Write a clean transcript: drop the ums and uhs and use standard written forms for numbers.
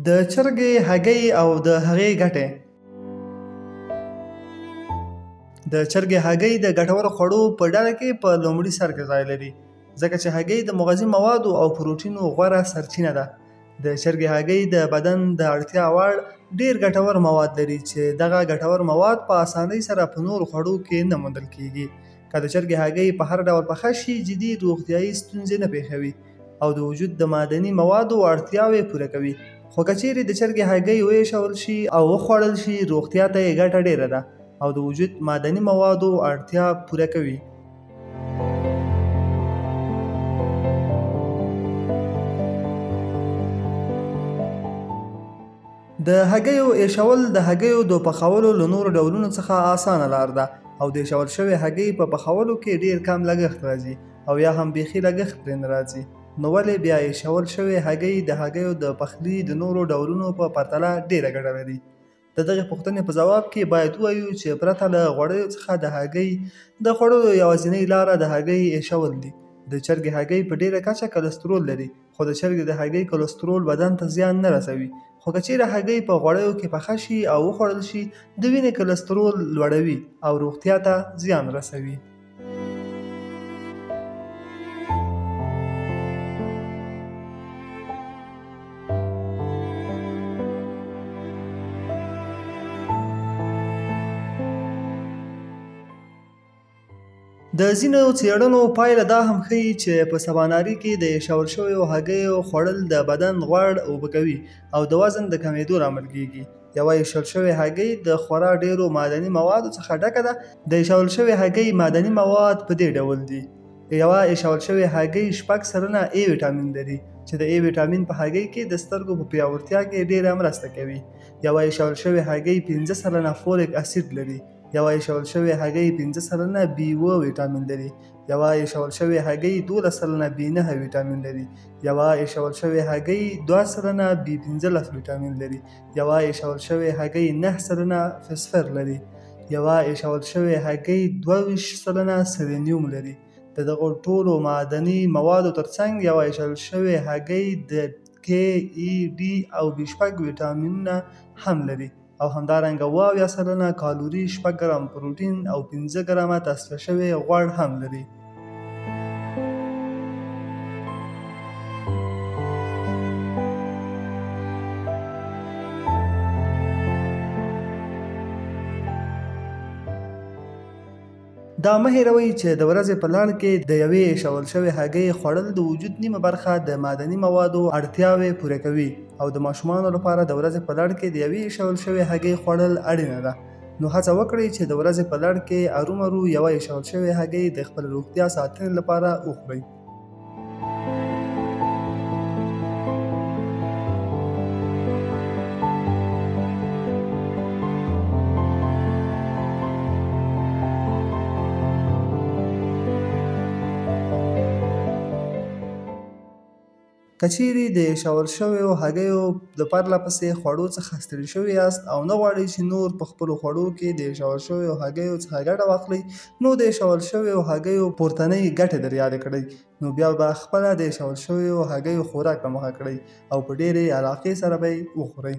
د چرګې هګۍ او د هغې ګټې. د چرګې هګۍ د ګټورو خوړو په ډله کې په لومړي سر کې ځای لري، ځکه چې هګۍ د مغذي موادو او پروټینو غوره سرچینه ده. د چرګې هګۍ د بدن د اړتیا وړ ډېر ګټور مواد لري چې دغه ګټور مواد په اسانۍ سره په نورو خوړو کې نه موندل کېږي. که د چرګې هګۍ په هر ډول پخه شي، جدي روغتیایي ستونزې نه پېښوي او د وجود د معدني موادو اړتیاوې پوره کوي. خو که چیرې د چرګې هګۍ ویشول شي او وخوړل شي، روغتیا ته یې ګټه ډېره ده او د وجود معدني موادو اړتیا پوره کوي. د هګیو ایشول د هګیو د پخولو له نورو ډولونو څخه اسانه لار ده او د ایشول شوې هګۍ په پخولو کې ډېر کم لګښت راځي او یا هم بیخي لګښت پرې نه راځي. نو ولې بیا ایشول شوې هګۍ د هګیو د پخلي د نورو ډولونو په پرتله ډېره ګټه لري؟ د دغې پوښتنې په ځواب کې باید ووایو چې پرته له غوړیو څخه د هګۍ د خوړلو یوازینۍ لاره د هګۍ ایشول دي. د چرګې هګۍ په ډېره کچه کلسترول لري، خو د چرګې د هګۍ کلسترول بدن ته زیان نه رسوي. خو که چیرې هګۍ په غوړیو کې پخه شي او وخوړل شي، د وینې کلسترول لوړوي او روغتیا ته زیان رسوي. د ځینو څېړنو پایله دا هم ښیي چې په سباناري کې د ایشول شویو هګیو خوړل د بدن غوړ اوبه کوي او د وزن د کمېدو لامل کېږي. یوه ایشول شوې هګۍ د خورا ډېرو معدني موادو څخه ډکه ده. د ایشول شوې هګۍ معدني مواد په دې ډول دي: یوه ایشول شوې هګۍ 6 سلنه A ویټامین لري چې د A ویټامین په هګۍ کې د سترګو په پیاوړتیا کې ډېره مرسته کوي. یوه ایشول شوې هګۍ 5 سلنه فولیک اسید لري. یوه ایشول شوې هګۍ 5 سلنه B7 ویټامین لري. یوه ایشول شوې هګۍ 12 سلنه B9 ویټامین لري. یوه ایشول شوې هګۍ 2 سلنه B15 ویټامین لري. یوه ایشول شوې هګۍ 9 سلنه فسفر لري. یوه ایشول شوې هګۍ 22 سلنه سلینیوم لري. د دغو ټولو معدني موادو ترڅنګ یوه ایشول شوې هګۍ د K, E, D او B6 ویټامینونه هم لري او همدارنګه 72 سلنه کالوري، 6 ګرام پروټین او 15 ګرامه تصفیه شوی غوړ هم لري. دا مه هیروئ چې د ورځې په لړ کې د یوې ایشول شوې هګۍ خوړل د وجود نیمه برخه د معدني موادو اړتیاوې پوره کوي او د ماشومانو لپاره د ورځې په لړ کې د یوې ایشول شوې هګۍ خوړل اړینه ده. نو هڅه وکړئ چې د ورځې په لړ کې ارومرو یوه ایشول شوې هګۍ د خپل روغتیا ساتنې لپاره وخورئ. که چیرې د ایشول شویو هګیو د پرله پسې خوړو څخه ستړي شوي یاست او نه غواړئ چې نور په خپلو خوړو کې د ایشول شویو هګیو څخه ګټه واخلئ، نو د ایشول شویو هګیو پورتنۍ ګټې در یادې کړئ. نو بیا به خپله د ایشول شویو هګیو خوراک رامخه کړئ او په ډېرې علاقې سره به یې وخورئ.